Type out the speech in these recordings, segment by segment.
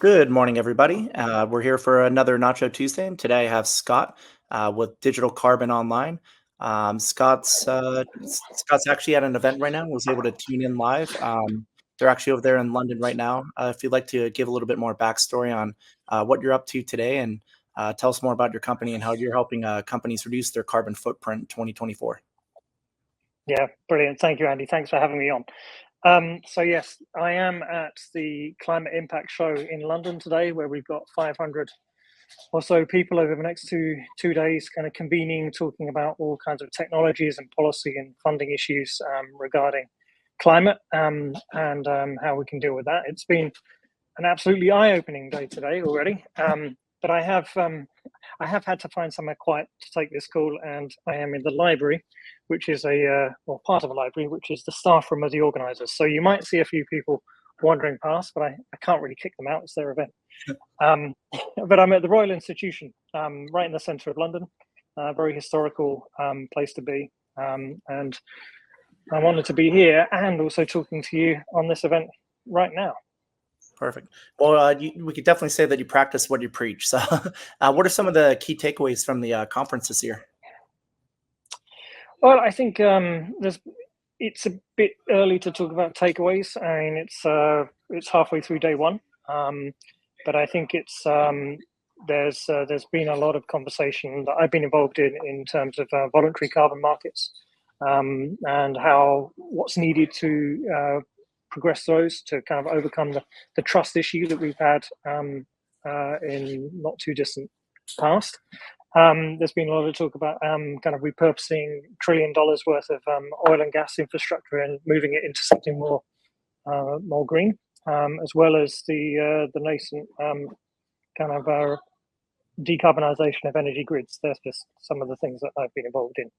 Good morning, everybody. We're here for another Nacho Tuesday, and today I have Scott with Digital Carbon Online. Scott's actually at an event right now. Was able to tune in live. They're actually over there in London right now. If you'd like to give a little bit more backstory on what you're up to today, and tell us more about your company and how you're helping companies reduce their carbon footprint in 2024. Yeah, brilliant. Thank you, Andy. Thanks for having me on. So yes, I am at the Climate Impact Show in London today, where we've got 500 or so people over the next two days, kind of convening, talking about all kinds of technologies and policy and funding issues regarding climate and how we can deal with that. It's been an absolutely eye-opening day today already, but I have had to find somewhere quiet to take this call, and I am in the library, which is part of a library, which is the staff room of the organisers. So you might see a few people wandering past, but I can't really kick them out. It's their event. But I'm at the Royal Institution, right in the centre of London, a very historical place to be. And I'm honoured to be here and also talking to you on this event right now. Perfect. Well, we could definitely say that you practice what you preach. So, what are some of the key takeaways from the conference this year? Well, I think it's a bit early to talk about takeaways. I mean, it's halfway through day one, but I think there's been a lot of conversation that I've been involved in terms of voluntary carbon markets and what's needed to progress those to kind of overcome the trust issue that we've had in not too distant past. There's been a lot of talk about kind of repurposing $1 trillion worth of oil and gas infrastructure and moving it into something more green, as well as the nascent kind of decarbonisation of energy grids. There's just some of the things that I've been involved in,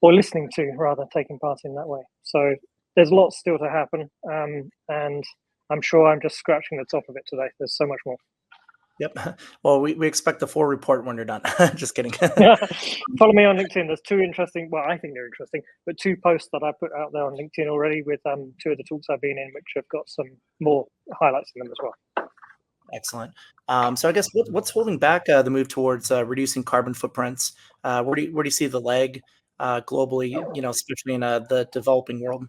or listening to, rather, taking part in that way. So there's lots still to happen, and I'm sure I'm just scratching the top of it today. There's so much more. Yep. Well, we expect the full report when you're done. Just kidding. Follow me on LinkedIn. There's two interesting, well, I think they're interesting, but two posts that I put out there on LinkedIn already with two of the talks I've been in, which have got some more highlights in them as well. Excellent. So I guess what's holding back the move towards reducing carbon footprints? Where do you see the lag globally, especially in the developing world?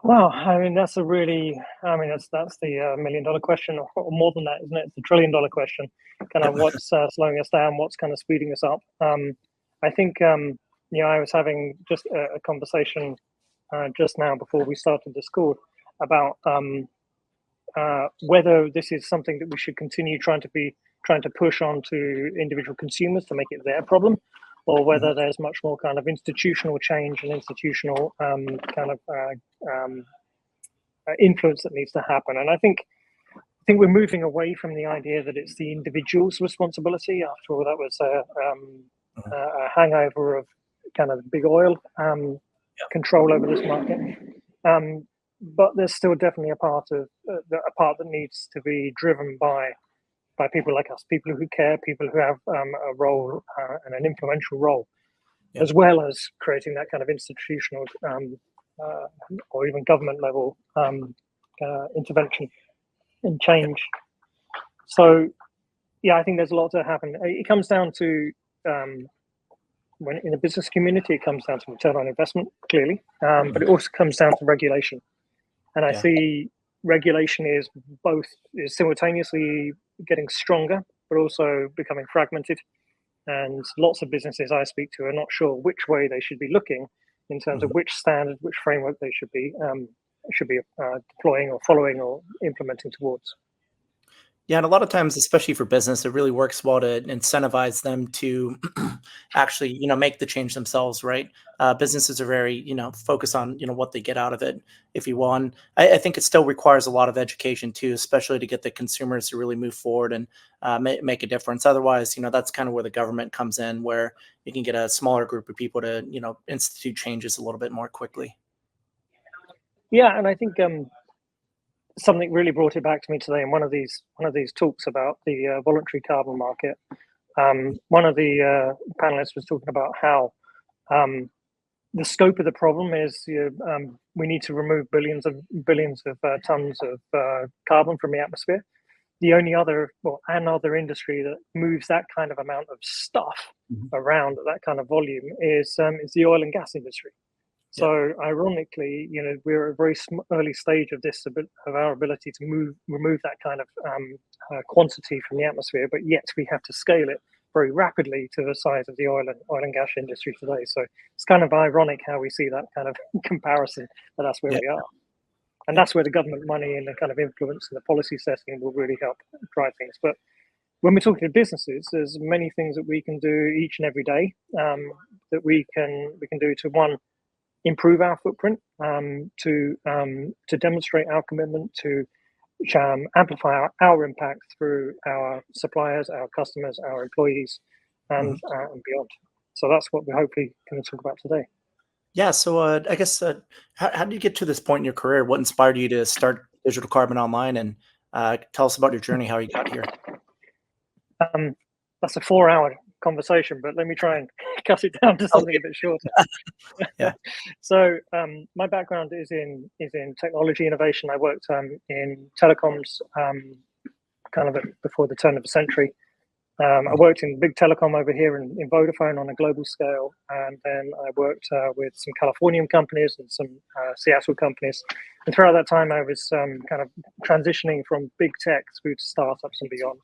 Well, I mean, that's the $1 million question, or more than that, isn't it? It's the $1 trillion question. Kind of what's slowing us down, what's kind of speeding us up. I think, I was having just a conversation just now before we started this call about whether this is something that we should continue trying to push on to individual consumers to make it their problem, or whether there's much more kind of institutional change and institutional influence that needs to happen. And I think we're moving away from the idea that it's the individual's responsibility. After all, that was a hangover of kind of big oil control over this market. But there's still definitely a part that needs to be driven by people like us, people who care, people who have a role and an influential role, as well as creating that kind of institutional or even government level intervention and change. So, yeah, I think there's a lot to happen. It comes down to, when in the business community, it comes down to return on investment, clearly, but it also comes down to regulation. And I see regulation is simultaneously getting stronger, but also becoming fragmented. And lots of businesses I speak to are not sure which way they should be looking in terms of which standard, which framework they should be deploying or following or implementing towards. Yeah, and a lot of times, especially for business, it really works well to incentivize them to actually, make the change themselves, right? Businesses are very, focused on, what they get out of it, if you will. And I think it still requires a lot of education too, especially to get the consumers to really move forward and make a difference. Otherwise, that's kind of where the government comes in, where you can get a smaller group of people to, institute changes a little bit more quickly. Yeah, and I think something really brought it back to me today in one of these talks about the voluntary carbon market. One of the panelists was talking about how the scope of the problem is we need to remove billions of tons of carbon from the atmosphere. The only other, another industry that moves that kind of amount of stuff around at that kind of volume is the oil and gas industry. So ironically, we're at a very early stage of our ability to remove that kind of quantity from the atmosphere, but yet we have to scale it very rapidly to the size of the oil and gas industry today. So it's kind of ironic how we see that kind of comparison, but that's where we are. And that's where the government money and the kind of influence and the policy setting will really help drive things. But when we're talking to businesses, there's many things that we can do each and every day that we can do to, one, improve our footprint, to demonstrate our commitment to amplify our impact through our suppliers, our customers, our employees, and beyond. So that's what we're hopefully going to talk about today. Yeah. So I guess how did you get to this point in your career? What inspired you to start Digital Carbon Online? And tell us about your journey, how you got here. That's a 4-hour conversation, but let me try and cut it down to something a bit shorter. So my background is in technology innovation. I worked in telecoms kind of before the turn of the century. I worked in big telecom over here in Vodafone on a global scale, and then I worked with some Californian companies and some Seattle companies. And throughout that time, I was kind of transitioning from big tech through to startups and beyond.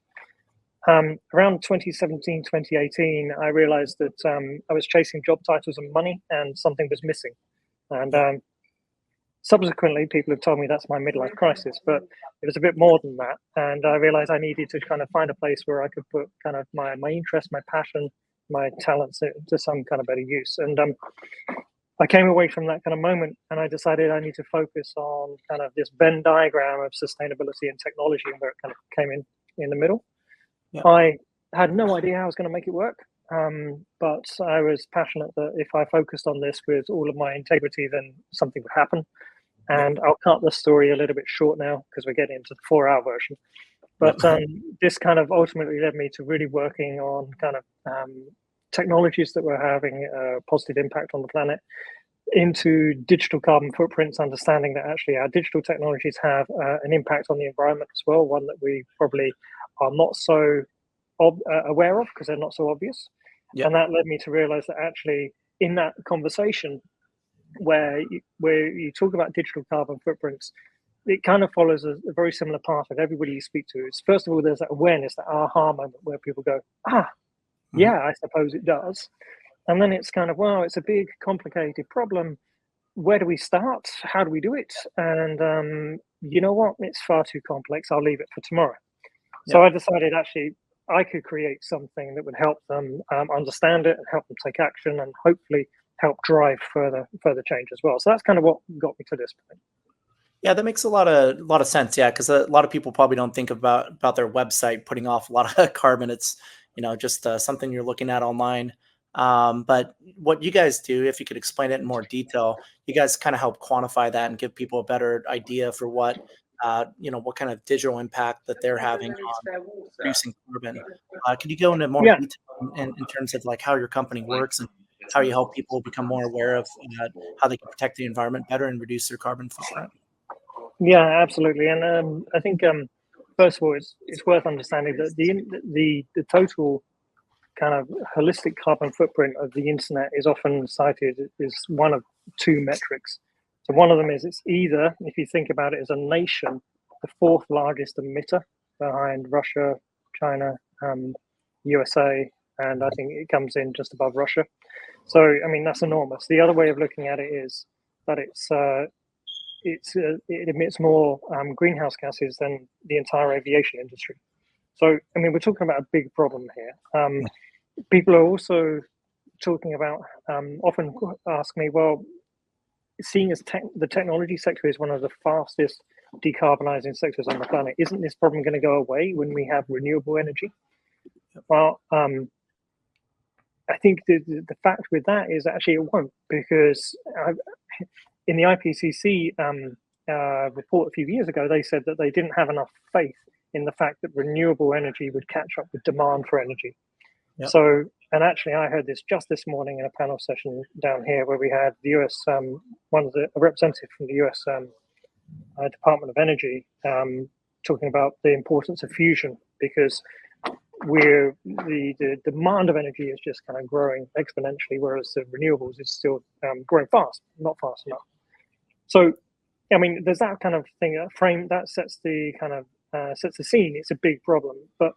Around 2017, 2018, I realized that I was chasing job titles and money, and something was missing. And subsequently, people have told me that's my midlife crisis, but it was a bit more than that. And I realized I needed to kind of find a place where I could put kind of my interest, my passion, my talents to some kind of better use. And I came away from that kind of moment, and I decided I need to focus on kind of this Venn diagram of sustainability and technology, and where it kind of came in the middle. I had no idea how I was going to make it work, but I was passionate that if I focused on this with all of my integrity, then something would happen. And I'll cut the story a little bit short now because we're getting into the 4-hour version. But this kind of ultimately led me to really working on kind of technologies that were having a positive impact on the planet, into digital carbon footprints, understanding that actually our digital technologies have an impact on the environment as well, one that we probably are not so aware of because they're not so obvious. And that led me to realize that actually in that conversation where you talk about digital carbon footprints, it kind of follows a very similar path with everybody you speak to. It's, first of all, there's that awareness, that aha moment where people go, yeah, I suppose it does. And then it's kind of, well, it's a big, complicated problem. Where do we start? How do we do it? And you know what? It's far too complex. I'll leave it for tomorrow. So I decided actually I could create something that would help them understand it and help them take action, and hopefully help drive further change as well. So that's kind of what got me to this point. Yeah, that makes a lot of sense. Yeah, because a lot of people probably don't think about their website putting off a lot of carbon. It's just something you're looking at online. But what you guys do, if you could explain it in more detail, you guys kind of help quantify that and give people a better idea for what what kind of digital impact that they're having on reducing carbon. Can you go into more detail in terms of like how your company works and how you help people become more aware of how they can protect the environment better and reduce their carbon footprint? Yeah, absolutely. And I think first of all, it's worth understanding that the total kind of holistic carbon footprint of the internet is often cited as one of two metrics. So one of them is it's either, if you think about it as a nation, the fourth largest emitter behind Russia, China, USA, and I think it comes in just above Russia. So, I mean, that's enormous. The other way of looking at it is that it emits more greenhouse gases than the entire aviation industry. So, I mean, we're talking about a big problem here. People are also talking about, often ask me, well, seeing as the technology sector is one of the fastest decarbonizing sectors on the planet, isn't this problem going to go away when we have renewable energy? Well, I think the fact with that is actually it won't, because in the IPCC report a few years ago, they said that they didn't have enough faith in the fact that renewable energy would catch up with demand for energy. So And actually, I heard this just this morning in a panel session down here where we had the US, a representative from the US Department of Energy talking about the importance of fusion, because the demand of energy is just kind of growing exponentially, whereas the renewables is still growing fast, not fast enough. So, I mean, there's that kind of thing, frame that sets the kind of sets the scene. It's a big problem, but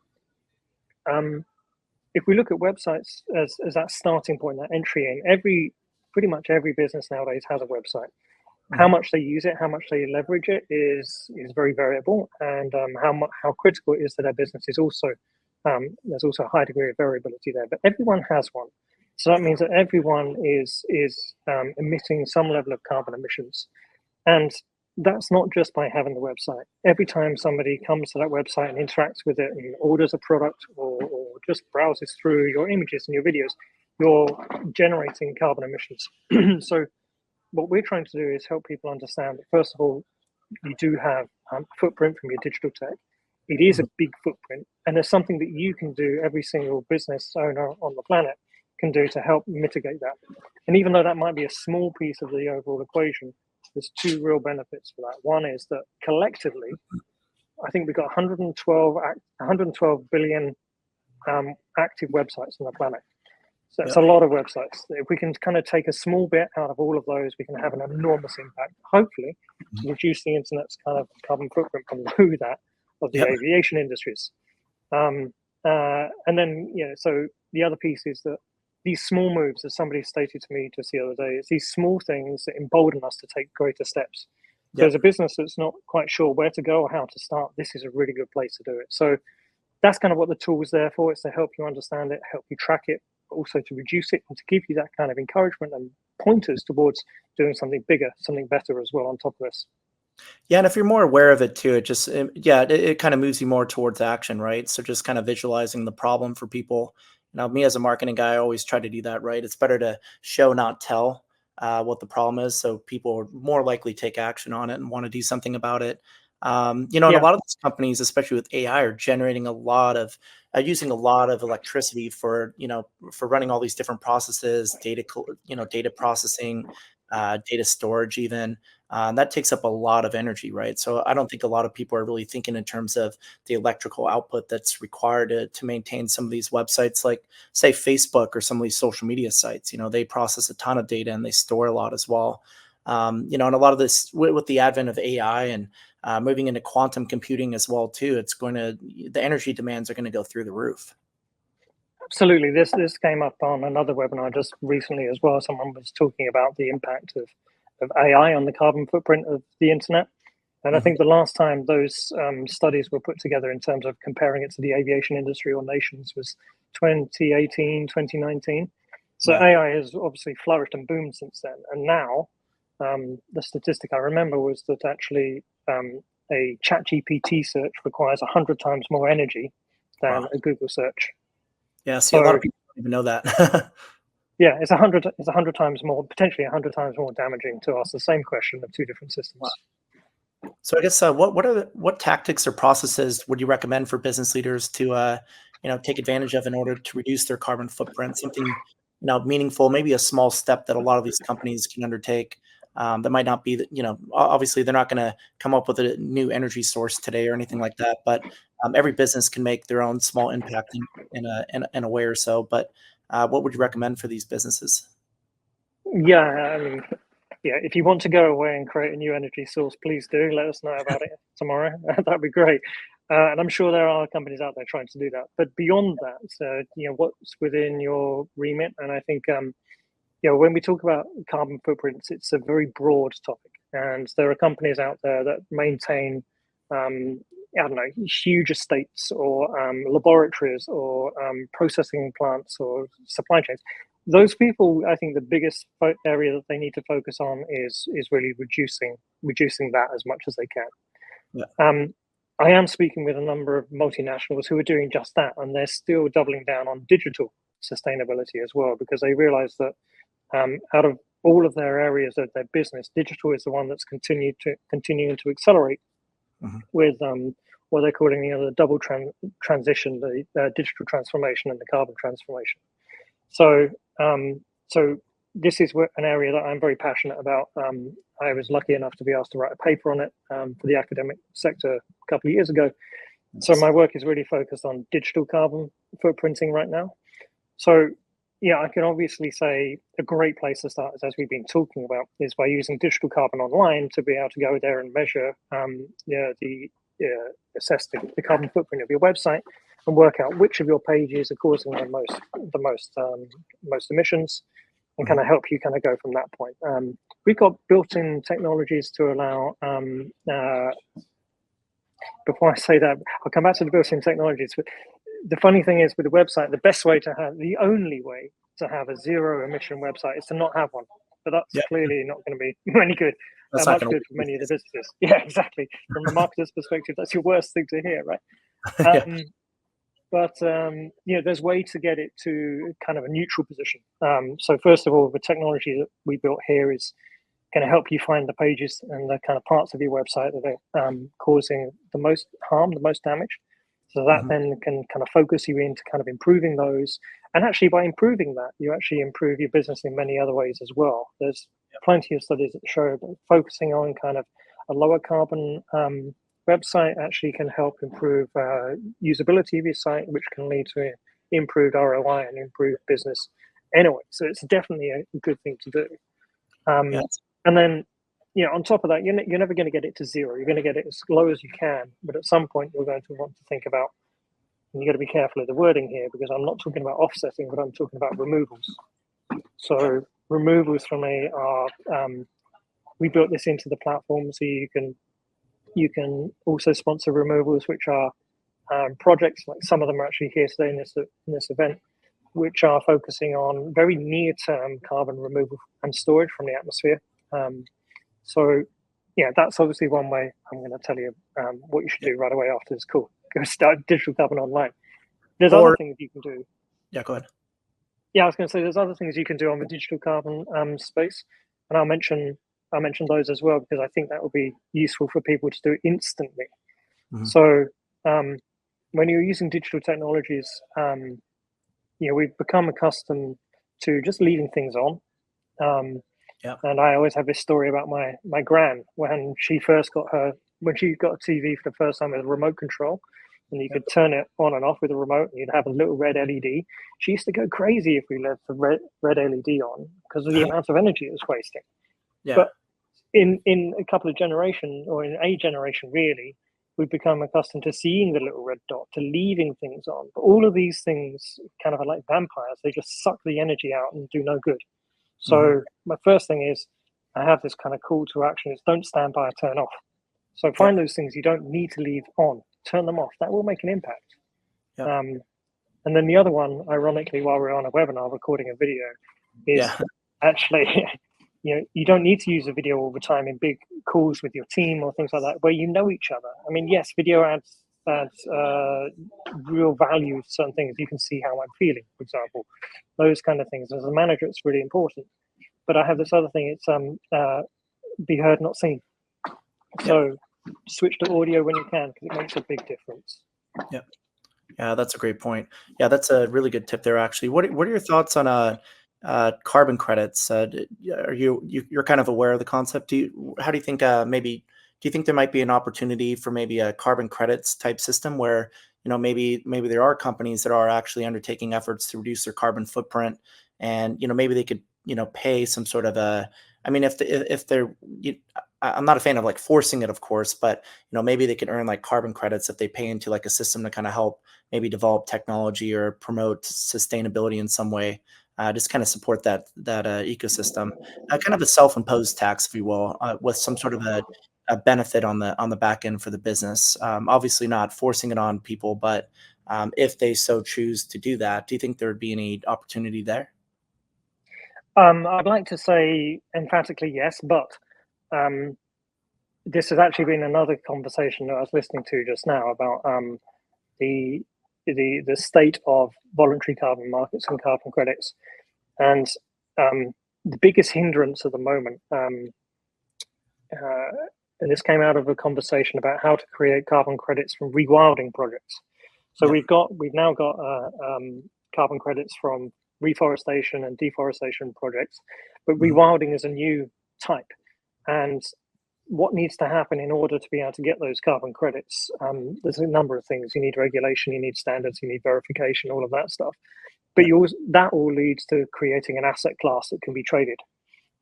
if we look at websites as that starting point, that entry in, pretty much every business nowadays has a website. How much they use it, how much they leverage it is very variable, and how critical it is to their business is also there's also a high degree of variability there. But everyone has one, so that means that everyone is emitting some level of carbon emissions, and that's not just by having the website. Every time somebody comes to that website and interacts with it and orders a product or just browses through your images and your videos, you're generating carbon emissions. So what we're trying to do is help people understand that, first of all, you do have a footprint from your digital tech. It is a big footprint, and there's something that you can do, every single business owner on the planet can do to help mitigate that. And even though that might be a small piece of the overall equation, there's two real benefits for that. One is that collectively, I think we've got 112 billion active websites on the planet. So it's a lot of websites. If we can kind of take a small bit out of all of those, we can have an enormous impact, hopefully, to reduce the internet's kind of carbon footprint from that of the aviation industries. And then, so the other piece is that these small moves, as somebody stated to me just the other day, it's these small things that embolden us to take greater steps. So as a business that's not quite sure where to go or how to start, this is a really good place to do it. So that's kind of what the tool is there for. It's to help you understand it, help you track it, but also to reduce it and to give you that kind of encouragement and pointers towards doing something bigger, something better as well on top of this. Yeah, and if you're more aware of it too, it kind of moves you more towards action, right? So just kind of visualizing the problem for people. Me as a marketing guy, I always try to do that, right? It's better to show, not tell, what the problem is, so people are more likely to take action on it and want to do something about it. And a lot of these companies, especially with AI, are generating a lot of using a lot of electricity for running all these different processes, data processing, data storage, even. That takes up a lot of energy, right? So I don't think a lot of people are really thinking in terms of the electrical output that's required to maintain some of these websites, like say Facebook or some of these social media sites. They process a ton of data and they store a lot as well. And a lot of this with the advent of AI and moving into quantum computing as well too, the energy demands are going to go through the roof. Absolutely. This came up on another webinar just recently as well. Someone was talking about the impact of AI on the carbon footprint of the internet. And I think the last time those studies were put together in terms of comparing it to the aviation industry or nations was 2018, 2019. So AI has obviously flourished and boomed since then. And now the statistic I remember was that actually a ChatGPT search requires 100 times more energy than a Google search. Yeah, see, a lot of people don't even know that. Yeah, it's 100 times more, potentially 100 times more damaging to ask the same question of two different systems. Wow. So I guess what tactics or processes would you recommend for business leaders to take advantage of in order to reduce their carbon footprint? Something meaningful, maybe a small step that a lot of these companies can undertake. That might not be that, obviously they're not going to come up with a new energy source today or anything like that, but every business can make their own small impact in a way or so. But what would you recommend for these businesses? Yeah, I mean, if you want to go away and create a new energy source, please do let us know about it tomorrow. That'd be great. And I'm sure there are companies out there trying to do that. But beyond that, what's within your remit? And I think, when we talk about carbon footprints, it's a very broad topic. And there are companies out there that maintain, I don't know, huge estates or laboratories or processing plants or supply chains. Those people, I think the biggest area that they need to focus on is really reducing that as much as they can. Yeah. I am speaking with a number of multinationals who are doing just that, and they're still doubling down on digital sustainability as well, because they realize that out of all of their areas of their business, digital is the one that's continuing to accelerate with what they're calling the double transition, the digital transformation and the carbon transformation. So so this is an area that I'm very passionate about. I was lucky enough to be asked to write a paper on it for the academic sector a couple of years ago. So my work is really focused on digital carbon footprinting right now. So yeah, I can obviously say a great place to start is, as we've been talking about, is by using digital carbon online to be able to go there and measure, assess the carbon footprint of your website and work out which of your pages are causing most emissions, and kind of help you kind of go from that point. We've got built-in technologies to allow. Before I say that, I'll come back to the built-in technologies. But the funny thing is, with the website, the only way to have a zero emission website is to not have one. But that's clearly not going to be any good. That's much not good for many of the businesses. Yeah, exactly. From a marketer's perspective, that's your worst thing to hear, right? But there's a way to get it to kind of a neutral position. So first of all, the technology that we built here is going to help you find the pages and the kind of parts of your website that are causing the most harm, the most damage. So that then can kind of focus you into kind of improving those. And actually, by improving that, you actually improve your business in many other ways as well. There's plenty of studies that show that focusing on kind of a lower carbon website actually can help improve usability of your site, which can lead to improved ROI and improved business anyway. So it's definitely a good thing to do. And then, on top of that, you're never going to get it to zero. You're going to get it as low as you can. But at some point, you're going to want to think about, and you've got to be careful of the wording here, because I'm not talking about offsetting, but I'm talking about removals. So removals from we built this into the platform, so you can also sponsor removals, which are projects, like some of them are actually here today in this event, which are focusing on very near-term carbon removal and storage from the atmosphere. So that's obviously one way. I'm going to tell you what you should do right away after this call. Go start digital carbon online. There's other things you can do. Yeah, go ahead. Yeah, I was going to say there's other things you can do on the digital carbon space, and I'll mention those as well, because I think that will be useful for people to do instantly. So when you're using digital technologies, we've become accustomed to just leaving things on. And I always have this story about my gran when she got a TV for the first time with a remote control, and you could turn it on and off with a remote, and you'd have a little red LED. She used to go crazy if we left the red LED on because of the amount of energy it was wasting. But in a couple of generations, or in a generation really, we've become accustomed to seeing the little red dot, to leaving things on. But all of these things kind of are like vampires. They just suck the energy out and do no good. So my first thing is, I have this kind of call to action is don't stand by, turn off. So find those things you don't need to leave on, turn them off. That will make an impact. And then the other one, ironically, while we're on a webinar recording a video, is actually, you don't need to use a video all the time in big calls with your team or things like that, where you know each other. I mean, yes, video adds real value to certain things. You can see how I'm feeling, for example, those kind of things. As a manager, it's really important. But I have this other thing. It's be heard, not seen. So switch to audio when you can, because it makes a big difference. Yeah, that's a great point. Yeah, that's a really good tip there, actually. What are your thoughts on carbon credits? You're kind of aware of the concept? How do you think maybe? Do you think there might be an opportunity for maybe a carbon credits type system where maybe there are companies that are actually undertaking efforts to reduce their carbon footprint, and maybe they could pay some sort of a. I mean, if they're, I'm not a fan of like forcing it, of course, but maybe they could earn like carbon credits if they pay into like a system to kind of help maybe develop technology or promote sustainability in some way. Just kind of support that ecosystem, kind of a self-imposed tax, if you will, with some sort of a benefit on the back end for the business. Obviously, not forcing it on people, but if they so choose to do that, do you think there would be any opportunity there? I'd like to say emphatically yes, but this has actually been another conversation that I was listening to just now about the state of voluntary carbon markets and carbon credits, and the biggest hindrance at the moment. And this came out of a conversation about how to create carbon credits from rewilding projects. So we've now got carbon credits from reforestation and deforestation projects, but Mhm. rewilding is a new type. And what needs to happen in order to be able to get those carbon credits? There's a number of things. You need regulation, you need standards, you need verification, all of that stuff. But Yeah. you also, that all leads to creating an asset class that can be traded.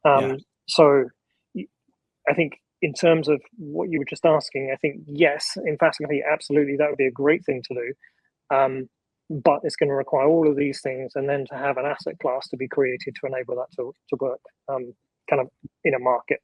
Yeah. So I think in terms of what you were just asking, I think yes, emphatically, absolutely, that would be a great thing to do. But it's going to require all of these things, and then to have an asset class to be created to enable that to work, kind of in a market.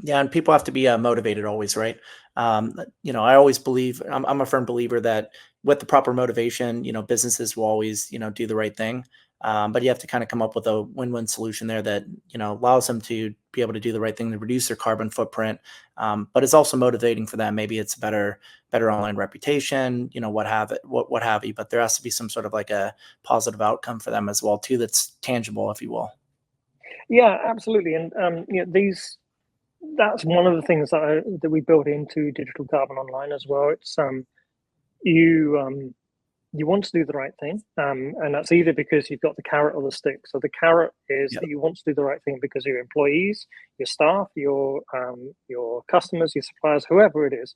Yeah, and people have to be motivated always, right? I always believe I'm a firm believer that with the proper motivation, businesses will always, do the right thing. But you have to kind of come up with a win-win solution there that allows them to be able to do the right thing to reduce their carbon footprint, but it's also motivating for them. Maybe it's better online reputation, what have you. But there has to be some sort of like a positive outcome for them as well too. That's tangible, if you will. Yeah, absolutely. And these that's one of the things that we built into Digital Carbon Online as well. It's you you want to do the right thing, and that's either because you've got the carrot or the stick. So the carrot is Yeah. that you want to do the right thing because your employees, your staff, your customers, your suppliers, whoever it is,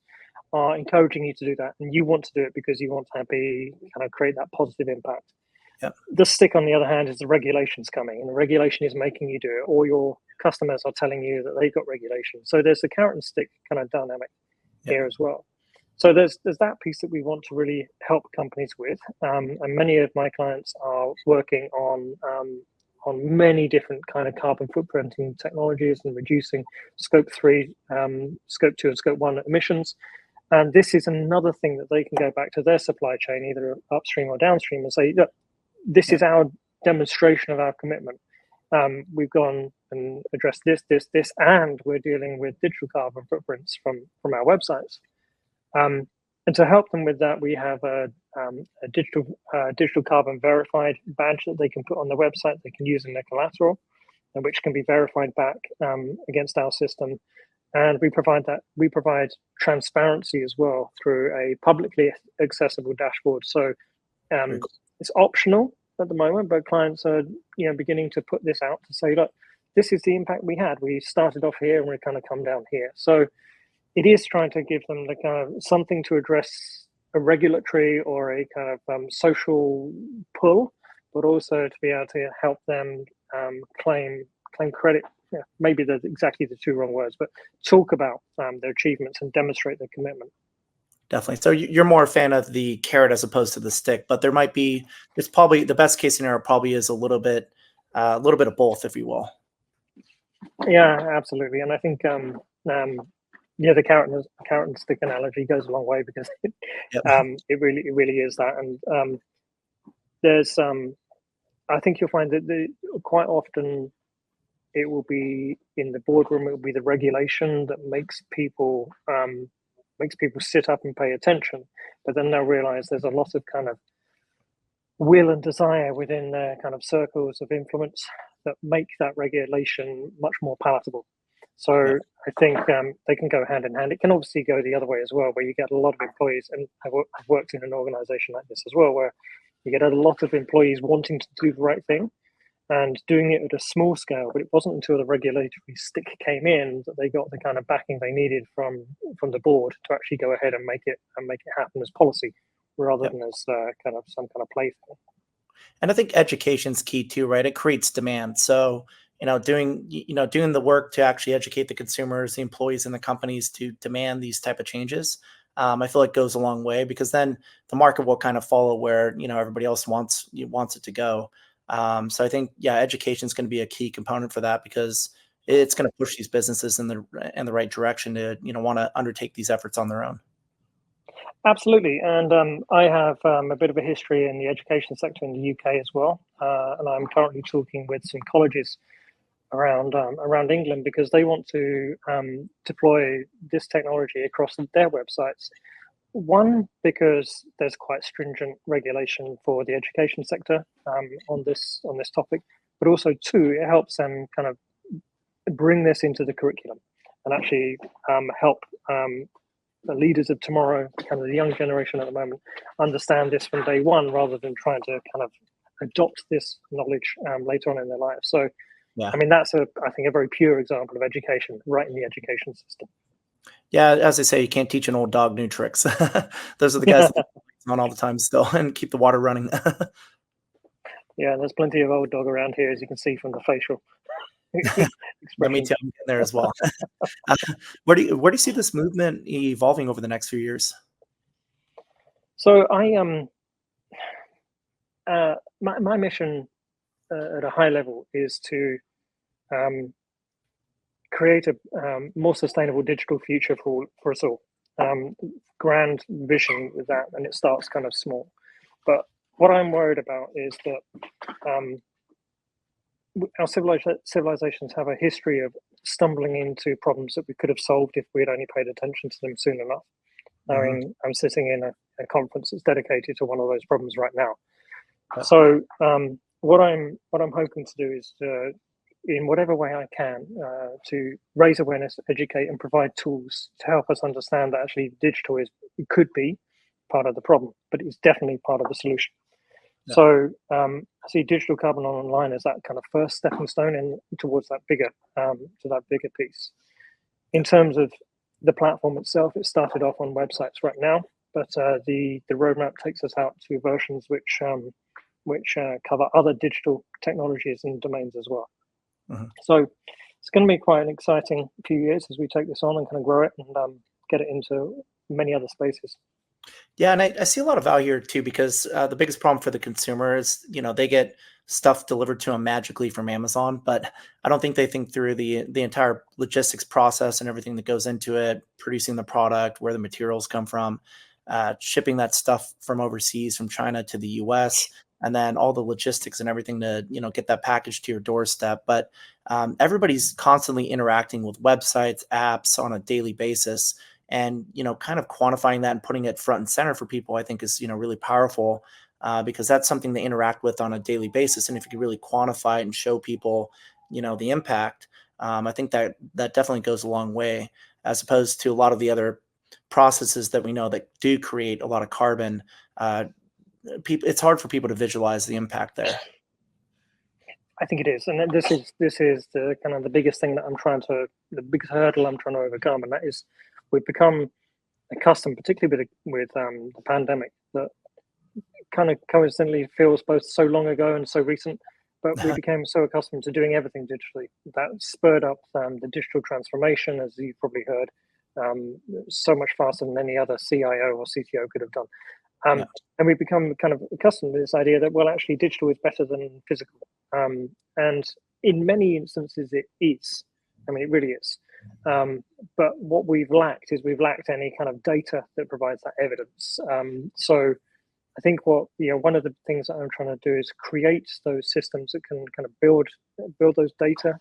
are encouraging you to do that, and you want to do it because you want to be kind of create that positive impact. Yeah. The stick, on the other hand, is the regulations coming, and the regulation is making you do it, or your customers are telling you that they've got regulation. So there's the carrot and stick kind of dynamic Yeah. here as well. So there's that piece that we want to really help companies with, and many of my clients are working on many different kind of carbon footprinting technologies and reducing scope 3, scope 2, and scope 1 emissions. And this is another thing that they can go back to their supply chain, either upstream or downstream, and say, look, this is our demonstration of our commitment. We've gone and addressed this, and we're dealing with digital carbon footprints from our websites. And to help them with that, we have a digital carbon verified badge that they can put on their website. They can use in their collateral, and which can be verified back against our system. And we provide transparency as well through a publicly accessible dashboard. So Very cool. it's optional at the moment, but clients are beginning to put this out to say, look, this is the impact we had. We started off here and we kind of come down here. So it is trying to give them the kind of something to address a regulatory or a kind of social pull, but also to be able to help them claim credit. Yeah, maybe that's exactly the two wrong words, but talk about their achievements and demonstrate their commitment. Definitely. So you're more a fan of the carrot as opposed to the stick, but it's probably the best case scenario probably is a little bit of both, if you will. Yeah, absolutely. And I think the carrot and stick analogy goes a long way because Yep. it really is that. And there's I think you'll find that quite often it will be in the boardroom. It will be the regulation that makes people sit up and pay attention. But then they'll realize there's a lot of kind of will and desire within their kind of circles of influence that make that regulation much more palatable. So Yeah. I think they can go hand in hand. It can obviously go the other way as well, where you get a lot of employees, and I've worked in an organization like this as well, where you get a lot of employees wanting to do the right thing and doing it at a small scale. But it wasn't until the regulatory stick came in that they got the kind of backing they needed from the board to actually go ahead and make it happen as policy rather Yep. than as kind of some kind of plaything. And I think education's key too, right? It creates demand. So, doing the work to actually educate the consumers, the employees and the companies to demand these type of changes, I feel like goes a long way because then the market will kind of follow where, everybody else wants it to go. So I think, yeah, education is going to be a key component for that because it's going to push these businesses in the right direction to, want to undertake these efforts on their own. Absolutely, and I have a bit of a history in the education sector in the UK as well, and I'm currently talking with some colleges around England because they want to deploy this technology across their websites. One, because there's quite stringent regulation for the education sector on this topic, but also two, it helps them kind of bring this into the curriculum and actually help the leaders of tomorrow, kind of the young generation at the moment, understand this from day one rather than trying to kind of adopt this knowledge later on in their lives. So, Yeah. I mean, that's I think a very pure example of education right in the education system. Yeah, as they say, you can't teach an old dog new tricks. Those are the guys that keep the lights on all the time still and keep the water running. Yeah, there's plenty of old dog around here, as you can see from the facial Let me expressions. tell you, I'm getting there as well. Uh, where do you see this movement evolving over the next few years? So my mission at a high level is to um, create a more sustainable digital future for us all. Grand vision with that, and it starts kind of small. But what I'm worried about is that our civilizations have a history of stumbling into problems that we could have solved if we had only paid attention to them soon enough. I Mhm. mean, I'm sitting in a conference that's dedicated to one of those problems right now. Yeah. So what I'm hoping to do is in whatever way I can to raise awareness, educate, and provide tools to help us understand that actually digital could be part of the problem, but it's definitely part of the solution. Yeah. So I see digital carbon online as that kind of first stepping stone towards that bigger piece. In terms of the platform itself, it started off on websites right now, but the roadmap takes us out to versions which cover other digital technologies and domains as well. Mhm. So it's going to be quite an exciting few years as we take this on and kind of grow it and get it into many other spaces. Yeah, and I see a lot of value here too because the biggest problem for the consumer is, they get stuff delivered to them magically from Amazon, but I don't think they think through the entire logistics process and everything that goes into it, producing the product, where the materials come from, shipping that stuff from overseas, from China to the US, and then all the logistics and everything to get that package to your doorstep. But everybody's constantly interacting with websites, apps on a daily basis, and kind of quantifying that and putting it front and center for people, I think is really powerful, because that's something they interact with on a daily basis. And if you can really quantify it and show people the impact, I think that definitely goes a long way, as opposed to a lot of the other processes that we know that do create a lot of carbon. People, it's hard for people to visualize the impact there. I think it is, and this is the kind of the biggest thing that the biggest hurdle I'm trying to overcome, and that is we've become accustomed, particularly with the pandemic, that kind of coincidentally feels both so long ago and so recent. But we became so accustomed to doing everything digitally that spurred up the digital transformation, as you've probably heard, so much faster than any other CIO or CTO could have done. Yeah. And we've become kind of accustomed to this idea that, well, actually, digital is better than physical. And in many instances, it is. I mean, it really is. But what we've lacked any kind of data that provides that evidence. So I think one of the things that I'm trying to do is create those systems that can kind of build those data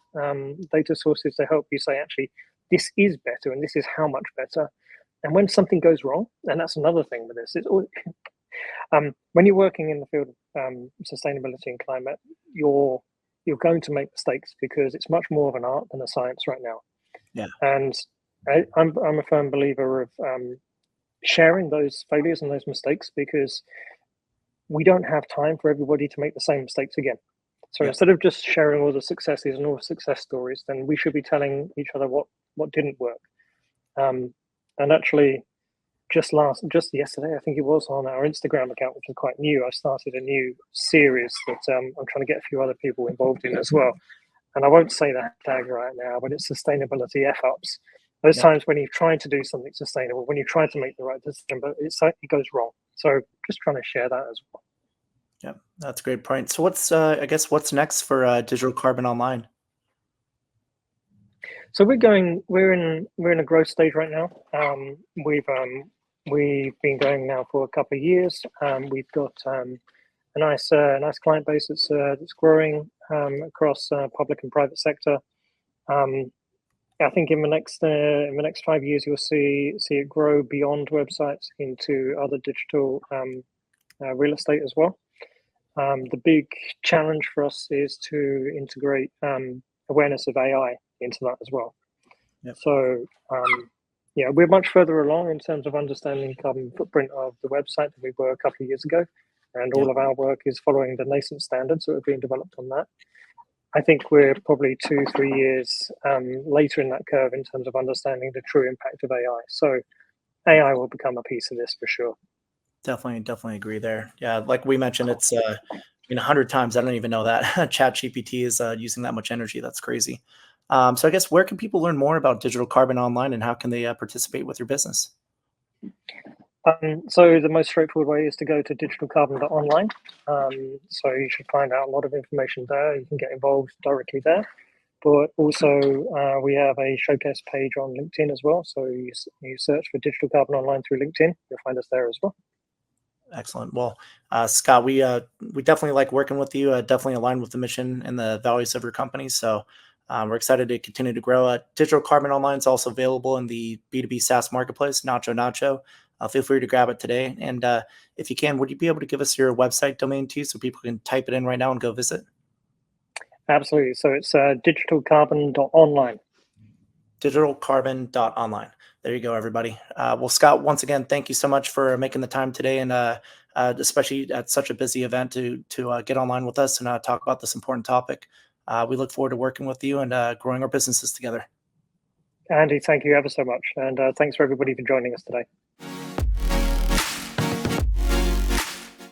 sources to help you say, actually, this is better and this is how much better. And when something goes wrong, and that's another thing with this, when you're working in the field of sustainability and climate, you're going to make mistakes because it's much more of an art than a science right now. Yeah. And I'm a firm believer of sharing those failures and those mistakes, because we don't have time for everybody to make the same mistakes again. So Yeah. instead of just sharing all the successes and all the success stories, then we should be telling each other what didn't work. And actually, just yesterday, I think it was, on our Instagram account, which is quite new, I started a new series that I'm trying to get a few other people involved in as well. And I won't say the hashtag right now, but it's sustainability F-ups. Those Yeah. times when you've tried to do something sustainable, when you try to make the right decision, but it goes wrong. So just trying to share that as well. Yeah, that's a great point. So what's next for Digital Carbon Online? So we're in a growth stage right now. We've been going now for a couple of years. We've got a nice client base that's growing across public and private sector. I think in the next 5 years, you'll see it grow beyond websites into other digital real estate as well. The big challenge for us is to integrate awareness of AI into that as well. Yep. So we're much further along in terms of understanding carbon footprint of the website than we were a couple of years ago. and Yeah. all of our work is following the nascent standards that are being developed on that. I think we're probably 2-3 years later in that curve in terms of understanding the true impact of AI. So AI will become a piece of this for sure. Definitely agree there. Yeah, like we mentioned, it's 100 times. I don't even know that Chat GPT is using that much energy. That's crazy. So I guess where can people learn more about digital carbon online, and how can they participate with your business? So the most straightforward way is to go to digitalcarbon.online. So you should find out a lot of information there. You can get involved directly there. But also, we have a showcase page on LinkedIn as well. So you search for Digital Carbon Online through LinkedIn, you'll find us there as well. Excellent. Well, Scott, we definitely like working with you. Definitely aligned with the mission and the values of your company. So we're excited to continue to grow. Digital Carbon Online is also available in the B2B SaaS marketplace, Nacho. Feel free to grab it today. And if you can, would you be able to give us your website domain too, so people can type it in right now and go visit? Absolutely. So it's digitalcarbon.online. Digitalcarbon.online. There you go, everybody. Well, Scott, once again, thank you so much for making the time today, and especially at such a busy event to get online with us and talk about this important topic. We look forward to working with you and growing our businesses together. Andy, thank you ever so much. And thanks for everybody for joining us today.